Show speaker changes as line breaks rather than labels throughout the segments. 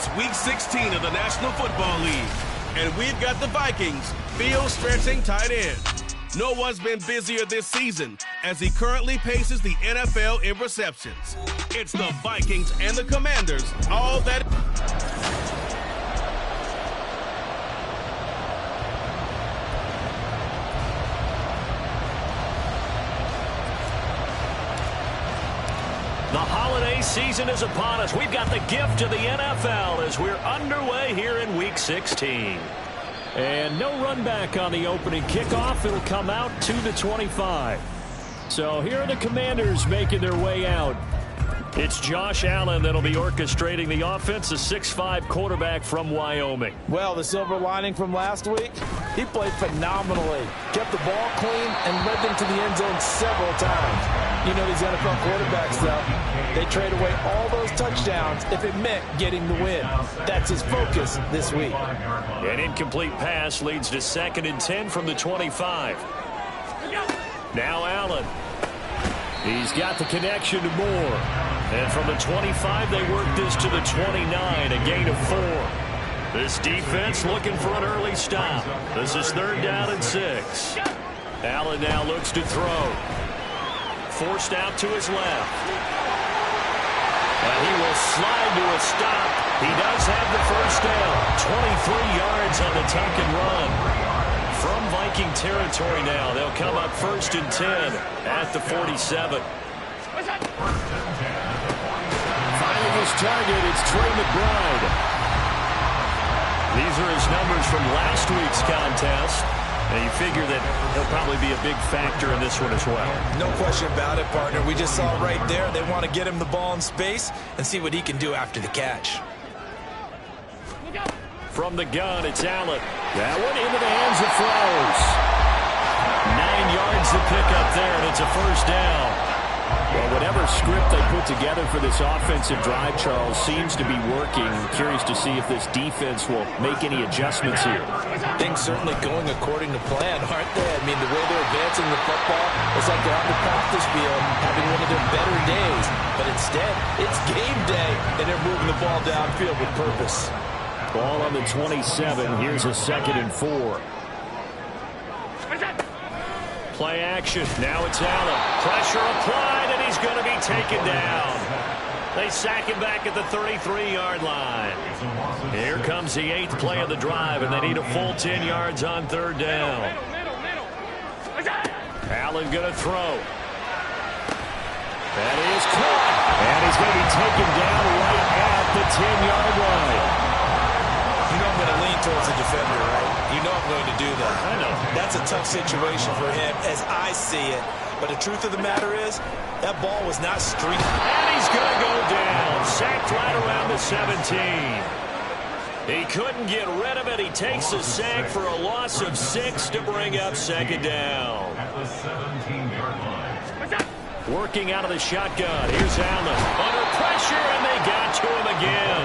It's Week 16 of the National Football League, and we've got the Vikings field-stretching tight end. No one's been busier this season as he currently paces the NFL in receptions. It's the Vikings and the Commanders, all that...
The holiday season is upon us. We've got the gift of the NFL as we're underway here in Week 16. And no run back on the opening kickoff. It'll come out to the 25. So here are the Commanders making their way out. It's Josh Allen that'll be orchestrating the offense, a 6'5" quarterback from Wyoming.
Well, the silver lining from last week, he played phenomenally. Kept the ball clean and led them to the end zone several times. You know these NFL quarterbacks, though. They trade away all those touchdowns if it meant getting the win. That's his focus this week.
An incomplete pass leads to 2nd and 10 from the 25. Now Allen. He's got the connection to Moore. And from the 25, they work this to the 29, a gain of 4. This defense looking for an early stop. This is 3rd down and 6. Allen now looks to throw. Forced out to his left. And he will slide to a stop. He does have the first down. 23 yards on the tuck and run. From Viking territory now, they'll come up 1st and 10 at the 47. Finding his target, it's Trey McBride. These are his numbers from last week's contest. And you figure that he'll probably be a big factor in this one as well.
No question about it, partner. We just saw right there they want to get him the ball in space and see what he can do after the catch.
From the gun, it's Allen. That one into the hands of Flowers. 9 yards to pick up there, and it's a first down. Well, whatever script they put together for this offensive drive, Charles, seems to be working. Curious to see if this defense will make any adjustments here.
Things certainly going according to plan, aren't they? I mean, the way they're advancing the football, it's like they're on the practice field having one of their better days. But instead, it's game day, and they're moving the ball downfield with purpose.
Ball on the 27. Here's a 2nd and 4. Play action. Now it's Allen. Pressure applied, and he's going to be taken down. They sack him back at the 33-yard line. Here comes the 8th play of the drive, and they need a full 10 yards on 3rd down. Allen going to throw. That is caught. And he's going to be taken down right at the 10-yard line.
You know I'm going to lean towards the defender, right? You know I'm going to do that.
I know.
That's a tough situation for him as I see it. But the truth of the matter is, that ball was not streaking.
And he's going to go down. Sacked right around the 17. He couldn't get rid of it. He takes a sack for a loss of 6 to bring up 2nd down.
At the 17-yard line.
Working out of the shotgun. Here's Allen. Under pressure, and they got to him again.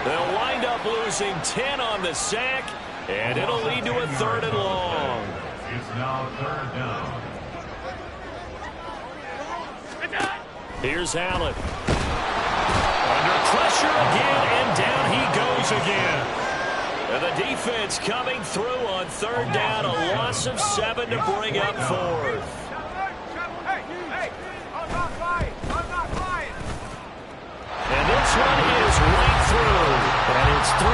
They'll wind up losing 10 on the sack, and it'll lead to a 3rd and long.
It's now 3rd down.
Here's Allen. Under pressure again, and down he goes again. And the defense coming through on 3rd down, a loss of 7 to bring up 4th. And this one is right through. And it's 3-0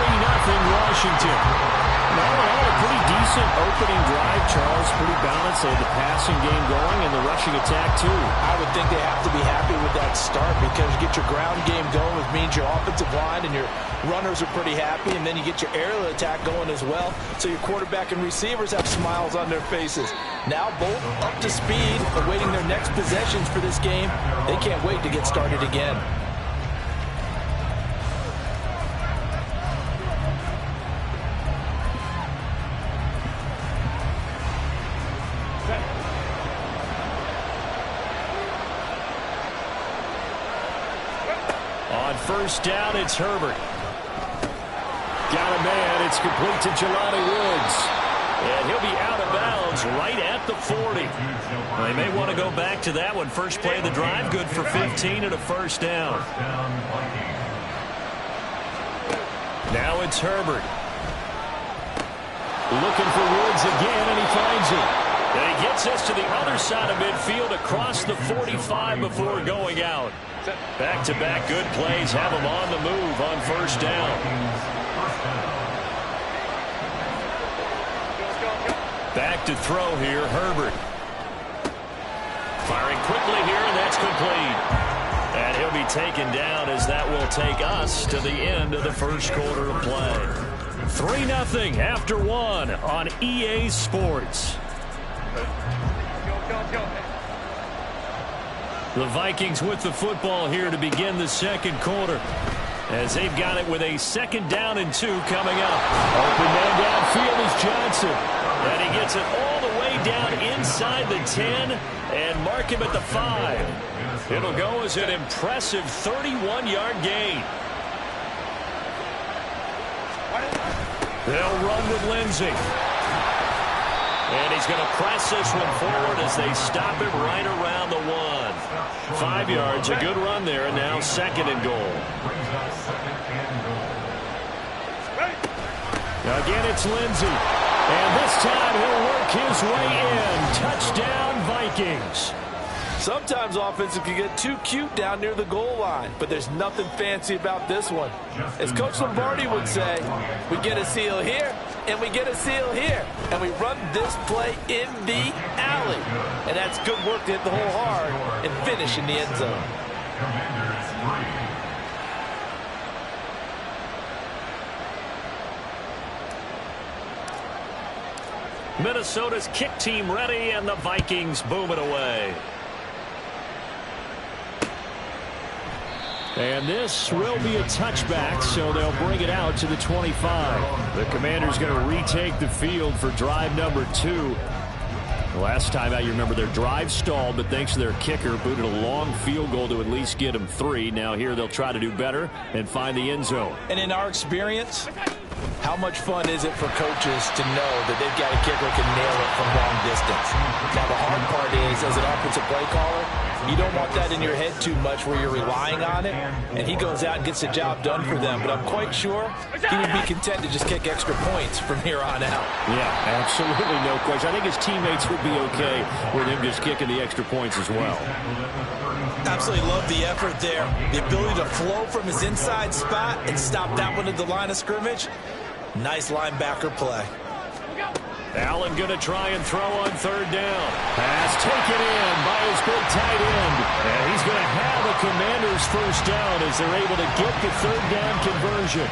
Washington. No, a pretty decent opening drive, Charles. Pretty balanced. They had the passing game going and the rushing attack, too.
I would think they have to be happy with that start because you get your ground game going, which means your offensive line and your runners are pretty happy, and then you get your aerial attack going as well, so your quarterback and receivers have smiles on their faces. Now both up to speed, awaiting their next possessions for this game. They can't wait to get started again.
On 1st down, it's Herbert. Got a man. It's complete to Jelani Woods. And he'll be out of bounds right at the 40. They may want to go back to that one. First play of the drive, good for 15 and a 1st down. Now it's Herbert. Looking for Woods again, and he finds it. And he gets us to the other side of midfield across the 45 before going out. Back-to-back good plays have him on the move on first down. Back to throw here, Herbert. Firing quickly here, and that's complete. And he'll be taken down as that will take us to the end of the first quarter of play. 3-0 after 1 on EA Sports. The Vikings with the football here to begin the second quarter, as they've got it with a 2nd down and 2 coming up. Open man downfield is Johnson. And he gets it all the way down inside the 10 and mark him at the 5. It'll go as an impressive 31-yard gain. They'll run with Lindsey. And he's going to press this one forward as they stop him right around the 1. 5 yards, a good run there, and now 2nd and goal. Again, it's Lindsey. And this time he'll work his way in. Touchdown, Vikings.
Sometimes offenses can get too cute down near the goal line, but there's nothing fancy about this one. As Coach Lombardi would say, we get a seal here, and we get a seal here, and we run this play in the alley. And that's good work to hit the hole hard and finish in the end zone.
Minnesota's kick team ready, and the Vikings boom it away. And this will be a touchback, so they'll bring it out to the 25. The Commanders going to retake the field for drive number 2. Last time out, you remember their drive stalled, but thanks to their kicker, booted a long field goal to at least get them 3. Now here they'll try to do better and find the end zone.
And in our experience, how much fun is it for coaches to know that they've got a kicker who can nail it from long distance? Now, the hard part is, as an offensive play caller, you don't want that in your head too much where you're relying on it, and he goes out and gets the job done for them. But I'm quite sure he would be content to just kick extra points from here on out.
Yeah, absolutely no question. I think his teammates would be okay with him just kicking the extra points as well.
Absolutely love the effort there. The ability to flow from his inside spot and stop that one at the line of scrimmage. Nice linebacker play.
Allen going to try and throw on 3rd down. Pass taken in by his big tight end. And he's going to have a Commanders first down as they're able to get the 3rd down conversion.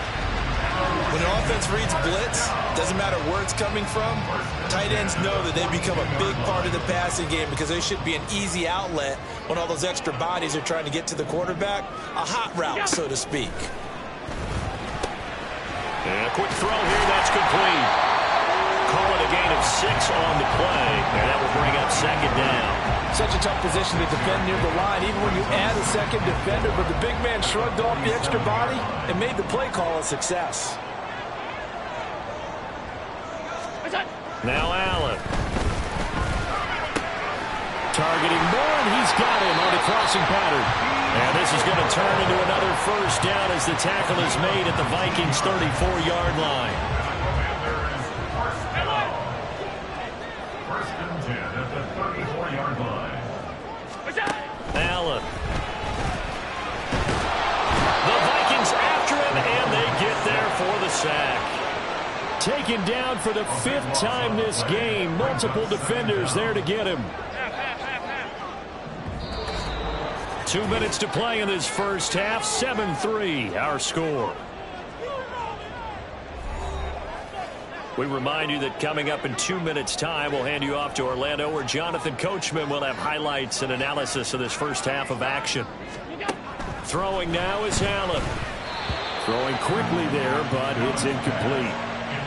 When an offense reads blitz, doesn't matter where it's coming from, tight ends know that they become a big part of the passing game because they should be an easy outlet when all those extra bodies are trying to get to the quarterback. A hot route, so to speak.
And a quick throw here, that's complete. Call it a gain of 6 on the play, and that will bring up 2nd down.
Such a tough position to defend near the line, even when you add a second defender, but the big man shrugged off the extra body and made the play call a success.
Now Allen. Targeting Moore, and he's got him on the crossing pattern. And this is going to turn into another first down as the tackle is made at the Vikings' 34-yard line.
First and 10 at the 34-yard line.
Allen. The Vikings after him, and they get there for the sack. Taken down for the 5th time this game. Multiple defenders there to get him. 2 minutes to play in this first half. 7-3 our score. We remind you that coming up in 2 minutes' time, we'll hand you off to Orlando, where Jonathan Coachman will have highlights and analysis of this first half of action. Throwing now is Allen. Throwing quickly there, but it's incomplete.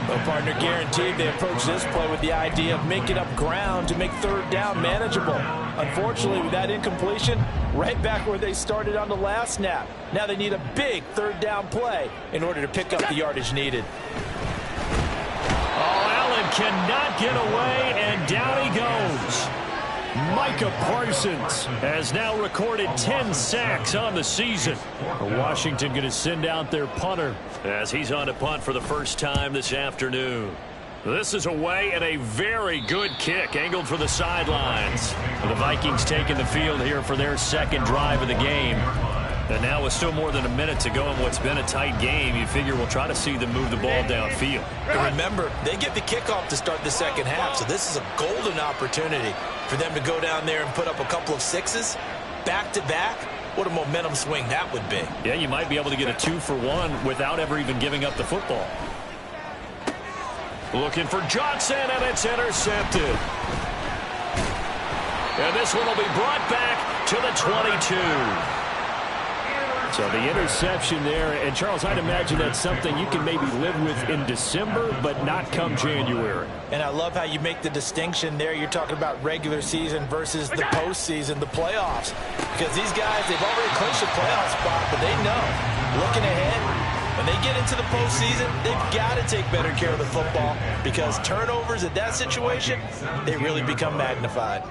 Well, partner, guaranteed they approach this play with the idea of making up ground to make 3rd down manageable. Unfortunately, with that incompletion, right back where they started on the last snap. Now they need a big 3rd down play in order to pick up the yardage needed.
Oh, Allen cannot get away, and down he goes. Micah Parsons has now recorded 10 sacks on the season. Washington going to send out their punter as he's on to punt for the first time this afternoon. This is away and a very good kick angled for the sidelines. The Vikings taking the field here for their second drive of the game. And now with still more than a minute to go in what's been a tight game, you figure we'll try to see them move the ball downfield.
And remember, they get the kickoff to start the second half, so this is a golden opportunity for them to go down there and put up a couple of sixes back-to-back. What a momentum swing that would be.
Yeah, you might be able to get a 2-for-1 without ever even giving up the football. Looking for Johnson, and it's intercepted. And this one will be brought back to the 22. So the interception there, and Charles, I'd imagine that's something you can maybe live with in December, but not come January.
And I love how you make the distinction there. You're talking about regular season versus the postseason, the playoffs. Because these guys, they've already clinched a playoff spot, but they know, looking ahead, when they get into the postseason, they've got to take better care of the football because turnovers in that situation, they really become magnified.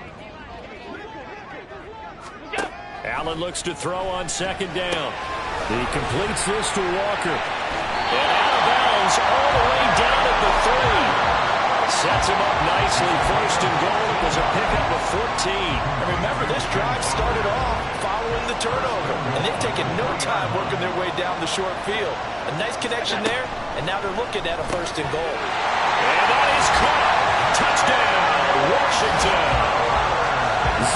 Allen looks to throw on second down. He completes this to Walker. And out of bounds all the way down at the 3. Sets him up nicely. First and goal. It was a pickup of 14.
And remember, this drive started off following the turnover. And they've taken no time working their way down the short field. A nice connection there, and now they're looking at a first and goal.
And that is caught. Touchdown, Washington.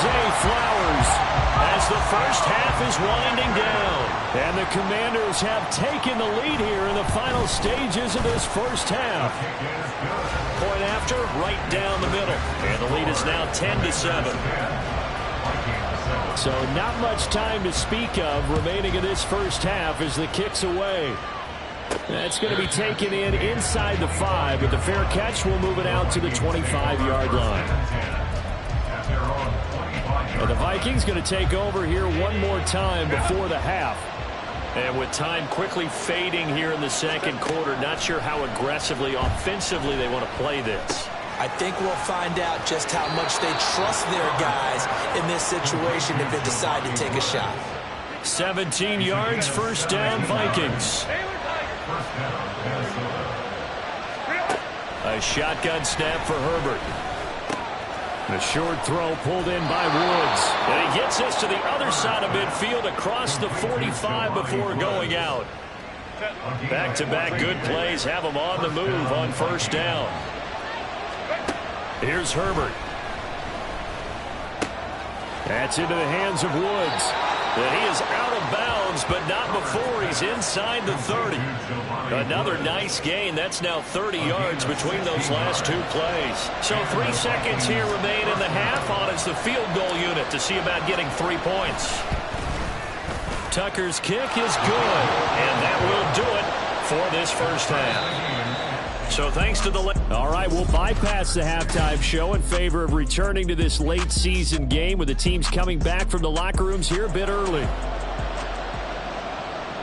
Zay Flowers as the first half is winding down. And the Commanders have taken the lead here in the final stages of this first half. Point after, right down the middle. And the lead is now 10-7. So not much time to speak of remaining in this first half as the kick's away. That's going to be taken in inside the 5, but the fair catch will move it out to the 25-yard line. And the Vikings going to take over here one more time before the half. And with time quickly fading here in the second quarter, not sure how aggressively, offensively they want to play this.
I think we'll find out just how much they trust their guys in this situation if they decide to take a shot.
17 yards, first down, Vikings. A shotgun snap for Herbert. The short throw pulled in by Woods. And he gets us to the other side of midfield across the 45 before going out. Back-to-back good plays have him on the move on first down. Here's Herbert. That's into the hands of Woods. And he is out of bounds, but not before he's inside the 30. Another nice gain. That's now 30 yards between those last two plays. So 3 seconds here remain in the half on as the field goal unit to see about getting 3 points. Tucker's kick is good, and that will do it for this first half. So thanks to the... All right, we'll bypass the halftime show in favor of returning to this late season game with the teams coming back from the locker rooms here a bit early.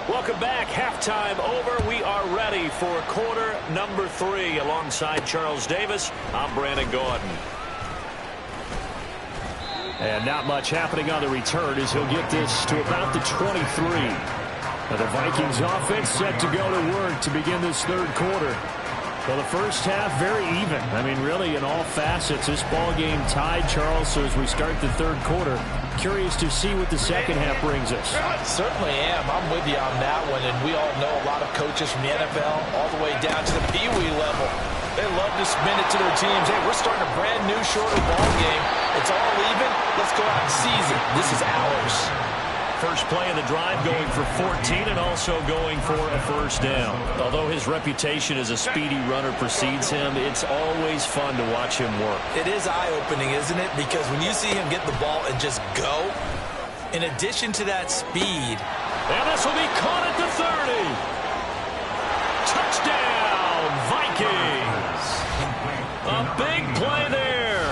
Welcome back. Halftime over. We are ready for quarter number 3 alongside Charles Davis. I'm Brandon Gordon. And not much happening on the return as he'll get this to about the 23. Now the Vikings offense set to go to work to begin this third quarter. Well, the first half, very even. I mean, really, in all facets, this ball game tied, Charles. So as we start the third quarter, curious to see what the second half brings us.
Certainly am. I'm with you on that one. And we all know a lot of coaches from the NFL all the way down to the Pee-wee level. They love to spin it to their teams. Hey, we're starting a brand new, shorter ball game. It's all even. Let's go out and seize it. This is ours.
First play of the drive going for 14 and also going for a first down. Although his reputation as a speedy runner precedes him, it's always fun to watch him work.
It is eye-opening, isn't it? Because when you see him get the ball and just go, in addition to that speed.
And this will be caught at the 30. Touchdown, Vikings. A big play there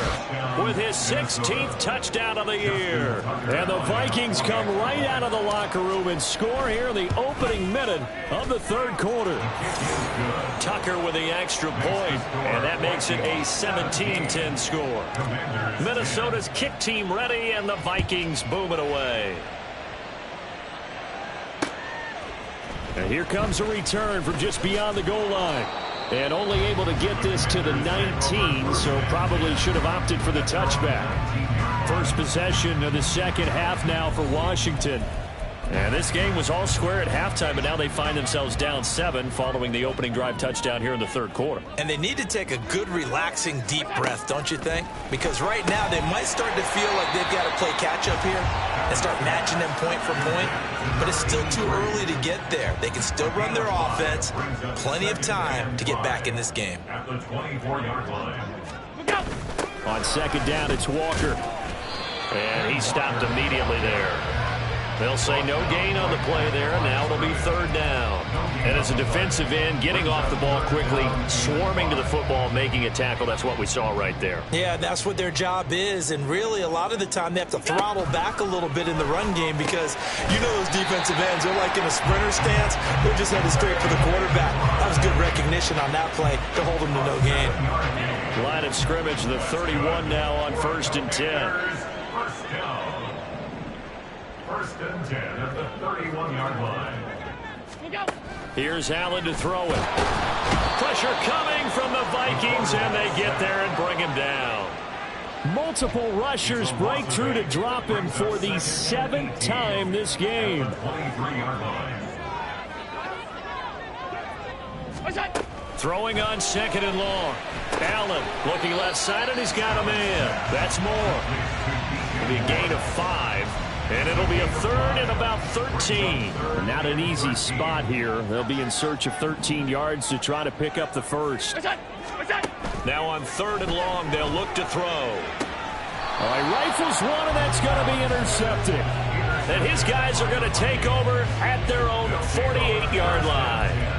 with his his 16th touchdown of the year. And the Vikings come right out of the locker room and score here in the opening minute of the third quarter. Tucker with the extra point, and that makes it a 17-10 score. Minnesota's kick team ready, and the Vikings boom it away. And here comes a return from just beyond the goal line. And only able to get this to the 19, so probably should have opted for the touchback. First possession of the second half now for Washington. And this game was all square at halftime, but now they find themselves down 7 following the opening drive touchdown here in the third quarter.
And they need to take a good, relaxing, deep breath, don't you think? Because right now they might start to feel like they've got to play catch-up here and start matching them point for point. But it's still too early to get there. They can still run their offense. Plenty of time to get back in this game.
At the 24-yard line.
On second down, it's Walker. And he stopped immediately there. They'll say no gain on the play there. Now it'll be third down. And as a defensive end, getting off the ball quickly, swarming to the football, making a tackle, that's what we saw right there.
Yeah, that's what their job is. And really, a lot of the time, they have to throttle back a little bit in the run game because you know those defensive ends, they're like in a sprinter stance. They're just headed straight for the quarterback. That was good recognition on that play to hold them to no gain.
Line of scrimmage, the 31 now on 1st and 10.
First down. First and 10 at the 31-yard line.
Here's Allen to throw it. Pressure coming from the Vikings, and they get there and bring him down. Multiple rushers break through to drop him for the 7th time this game.
23-yard line.
Throwing on second and long. Allen looking left side, and he's got him in. That's more. It'll be a gain of 5. And it'll be a third and about 13. Not an easy spot here. They'll be in search of 13 yards to try to pick up the first. Now on third and long, they'll look to throw. All right, rifles one, and that's going to be intercepted. And his guys are going to take over at their own 48-yard line.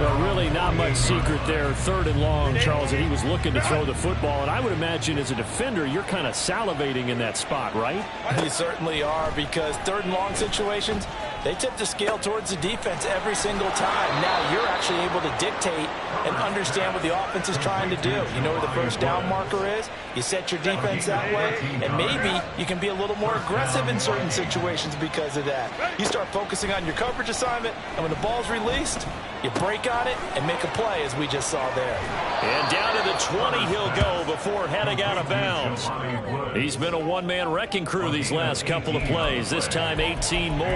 Well, really not much secret there. Third and long, Charles, that he was looking to throw the football. And I would imagine as a defender, you're kind of salivating in that spot, right?
You certainly are, because third and long situations, they tip the scale towards the defense every single time. Now you're actually able to dictate and understand what the offense is trying to do. You know where the first down marker is. You set your defense that way, and maybe you can be a little more aggressive in certain situations because of that. You start focusing on your coverage assignment, and when the ball's released, you break on it and make a play, as we just saw there.
And down to the 20 he'll go before heading out of bounds. He's been a one-man wrecking crew these last couple of plays. This time 18 more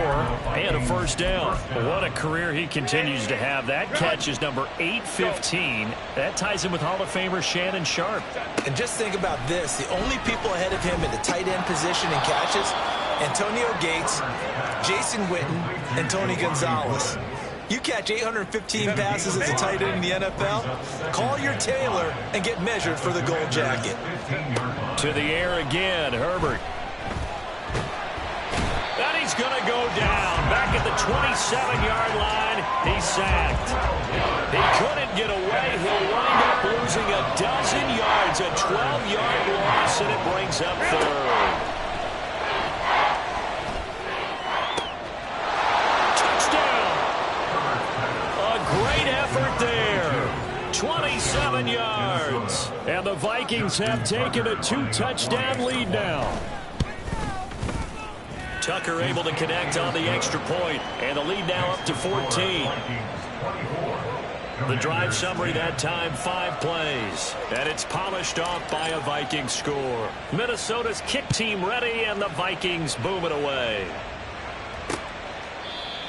and a first down. What a career he continues to have. That catch is number 815. That ties him with Hall of Famer Shannon Sharp.
And just think about this. The only people ahead of him in the tight end position in catches, Antonio Gates, Jason Witten, and Tony Gonzalez. You catch 815 passes as a tight end in the NFL, call your tailor and get measured for the gold jacket.
To the air again, Herbert. And he's going to go down. Back at the 27-yard line, he's sacked. He couldn't get away. He'll wind up losing a dozen yards, a 12-yard loss, and it brings up third. Great effort there. 27 yards. And the Vikings have taken a 2-touchdown lead now. Tucker able to connect on the extra point, and the lead now up to 14. The drive summary that time, 5 plays. And it's polished off by a Viking score. Minnesota's kick team ready, and the Vikings boom it away.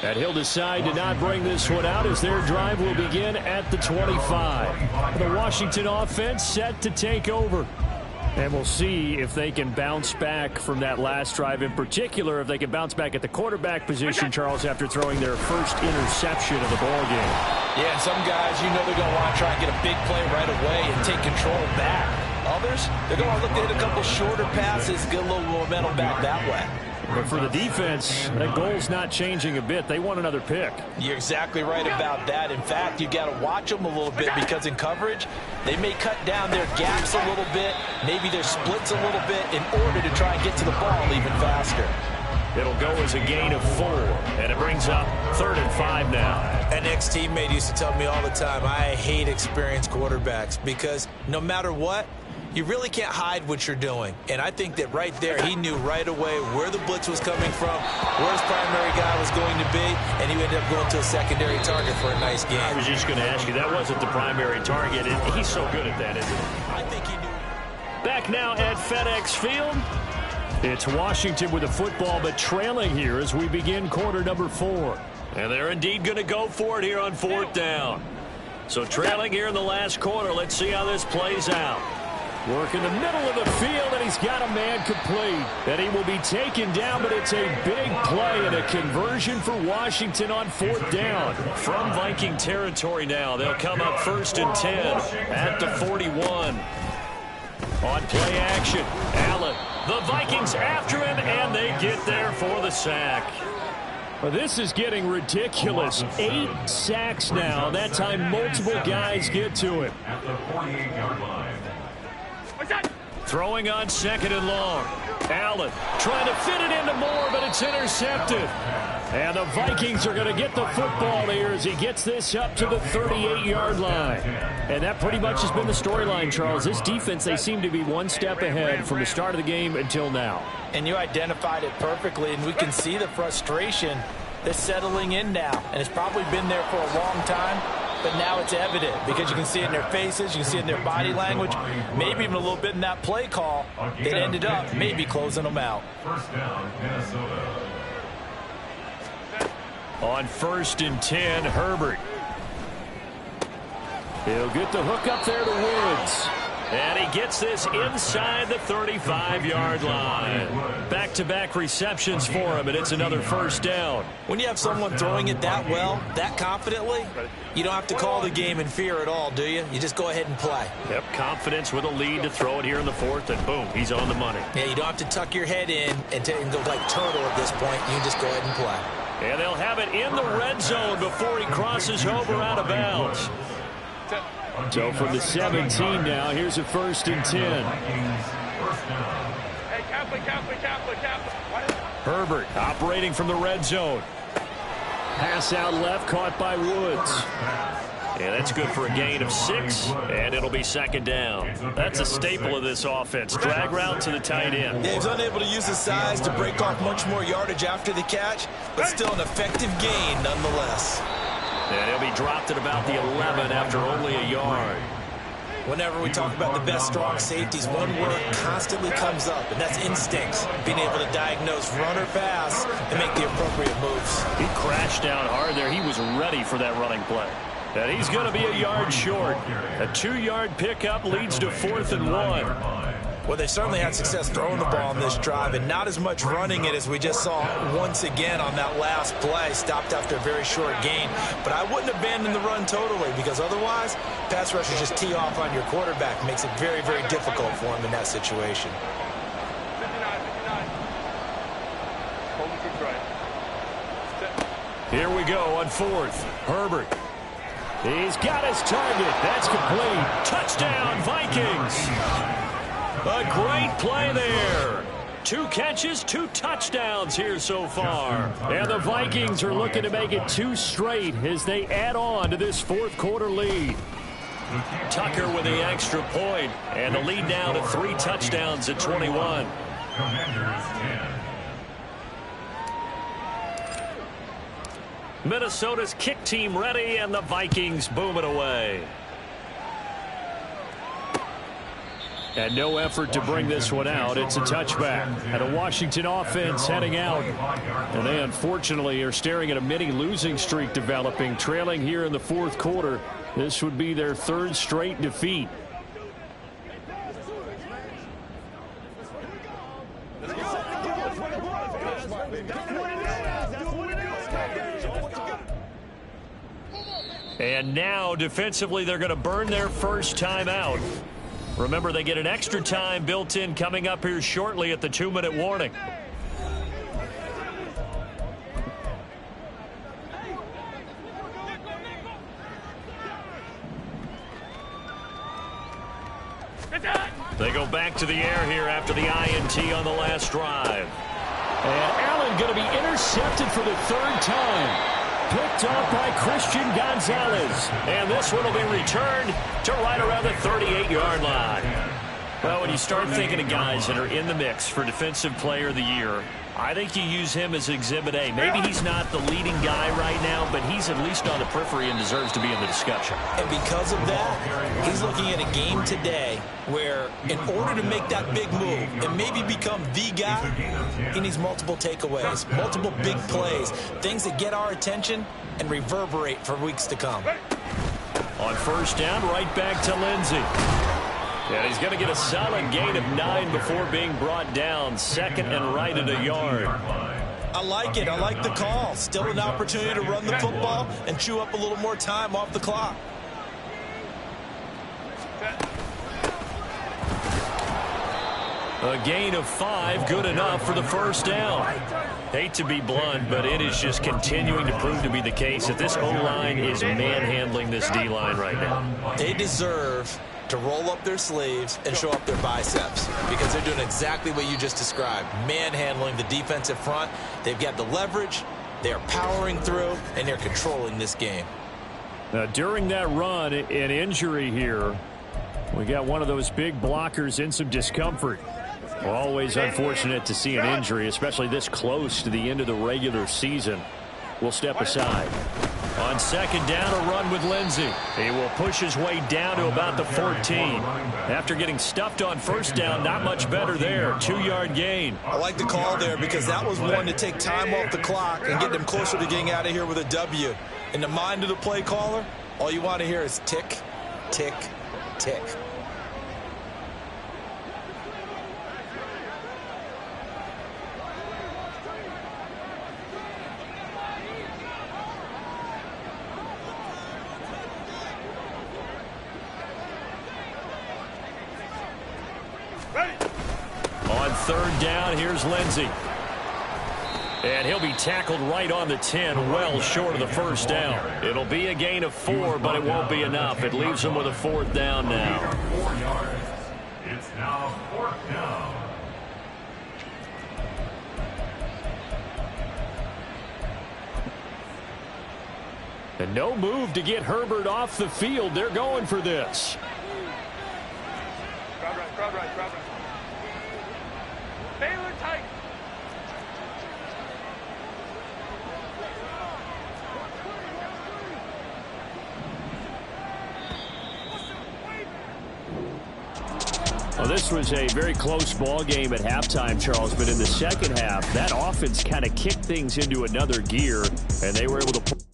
And he'll decide to not bring this one out as their drive will begin at the 25. The Washington offense set to take over. And we'll see if they can bounce back from that last drive, in particular if they can bounce back at the quarterback position, Charles, after throwing their first interception of the ballgame.
Yeah, and some guys, you know they're going to want to try and get a big play right away and take control back. Others, they're going to look to hit a couple shorter passes, get a little momentum back that way.
But for the defense, that goal's not changing a bit. They want another pick.
You're exactly right about that. In fact, you got to watch them a little bit because in coverage, they may cut down their gaps a little bit, maybe their splits a little bit in order to try and get to the ball even faster.
It'll go as a gain of 4, and it brings up 3rd and 5 now.
An ex-teammate used to tell me all the time, I hate experienced quarterbacks because no matter what, you really can't hide what you're doing. And I think that right there, he knew right away where the blitz was coming from, where his primary guy was going to be, and he ended up going to a secondary target for a nice game.
I was just going to ask you, that wasn't the primary target, and he's so good at that, isn't he?
I think he knew.
Back now at FedEx Field. It's Washington with the football, but trailing here as we begin quarter number 4. And they're indeed going to go for it here on 4th down. So trailing here in the last quarter. Let's see how this plays out. Work in the middle of the field, and he's got a man complete. And he will be taken down, but it's a big play and a conversion for Washington on 4th down. From Viking territory now, they'll come up 1st and 10 at the 41. On play action, Allen. The Vikings after him, and they get there for the sack. Well, this is getting ridiculous. 8 sacks now. That time multiple guys get to him.
At the 48-yard line.
Throwing on 2nd and long. Allen trying to fit it into Moore, but it's intercepted. And the Vikings are going to get the football here as he gets this up to the 38-yard line. And that pretty much has been the storyline, Charles. This defense, they seem to be one step ahead from the start of the game until now.
And you identified it perfectly, and we can see the frustration that's settling in now. And it's probably been there for a long time, but now it's evident because you can see it in their faces, you can see it in their body language, maybe even a little bit in that play call that ended up maybe closing them out.
1st down, Minnesota.
On 1st and 10, Herbert. He'll get the hook up there to Woods. And he gets this inside the 35-yard line. Back-to-back receptions for him, and it's another 1st down.
When you have someone throwing it that well, that confidently, you don't have to call the game in fear at all, do you? You just go ahead and play.
Yep, confidence with a lead to throw it here in the 4th, and boom, he's on the money.
Yeah, you don't have to tuck your head in and go like turtle at this point. You just go ahead and play.
And they'll have it in the red zone before he crosses over out of bounds. So from the 17 now, here's a 1st and 10. Herbert operating from the red zone. Pass out left, caught by Woods. And that's good for a gain of 6, and it'll be 2nd down. That's a staple of this offense. Drag route to the tight end.
Yeah, he's unable to use his size to break off much more yardage after the catch, but still an effective gain nonetheless.
And he'll be dropped at about the 11 after only a yard.
Whenever we talk about the best strong safeties, one word constantly comes up, and that's instincts. Being able to diagnose run or pass and make the appropriate moves.
He crashed down hard there. He was ready for that running play. And he's going to be a yard short. A 2-yard pickup leads to 4th and 1.
Well, they certainly had success throwing the ball on this drive, and not as much running it as we just saw once again on that last play. Stopped after a very short gain. But I wouldn't abandon the run totally, because otherwise, pass rushers just tee off on your quarterback. Makes it very, very difficult for him in that situation.
Here we go on 4th. Herbert. He's got his target. That's complete. Touchdown, Vikings. A great play there. 2 catches, 2 touchdowns here so far. And the Vikings are looking to make it 2 straight as they add on to this 4th quarter lead. Tucker with the extra point, and the lead now to 3 touchdowns at 21.
Commanders 10.
Minnesota's kick team ready, and the Vikings boom it away. And no effort to bring this one out. It's a touchback. And a Washington offense heading out. And they unfortunately are staring at a mini losing streak developing, trailing here in the 4th quarter. This would be their 3rd straight defeat. And now defensively they're going to burn their first timeout. Remember, they get an extra time built in coming up here shortly at the 2-minute warning. They go back to the air here after the INT on the last drive. And Allen going to be intercepted for the third time. Picked up by Christian Gonzalez. And this one will be returned to right around the 38-yard line. Well, when you start thinking of guys that are in the mix for Defensive Player of the Year, I think you use him as Exhibit A. Maybe he's not the leading guy right now, but he's at least on the periphery and deserves to be in the discussion.
And because of that, he's looking at a game today where in order to make that big move and maybe become the guy, he needs multiple takeaways, multiple big plays, things that get our attention and reverberate for weeks to come.
On first down, right back to Lindsey. And he's going to get a solid gain of 9 before being brought down. Second and right at a yard.
I like it. I like the call. Still an opportunity to run the football and chew up a little more time off the clock.
A gain of 5, good enough for the first down. Hate to be blunt, but it is just continuing to prove to be the case that this O-line is manhandling this D-line right now.
They deserve to roll up their sleeves and show up their biceps because they're doing exactly what you just described, manhandling the defensive front. They've got the leverage, they're powering through, and they're controlling this game.
During that run, an injury here, we got one of those big blockers in some discomfort. Always unfortunate to see an injury, especially this close to the end of the regular season. We'll step aside. On second down, a run with Lindsey. He will push his way down to about the 14. After getting stuffed on first down, not much better there. 2-yard gain.
I like the call there because that was one to take time off the clock and get them closer to getting out of here with a W. In the mind of the play caller, all you want to hear is tick, tick, tick.
On third down, here's Lindsey. And he'll be tackled right on the 10, well short of the first down. It'll be a gain of 4, but it won't be enough. It leaves him with a fourth down now.
4 yards. It's now 4th down.
And no move to get Herbert off the field. They're going for this.
Crowd right. Baylor tight.
Well, this was a very close ball game at halftime, Charles, but in the second half, that offense kind of kicked things into another gear, and they were able to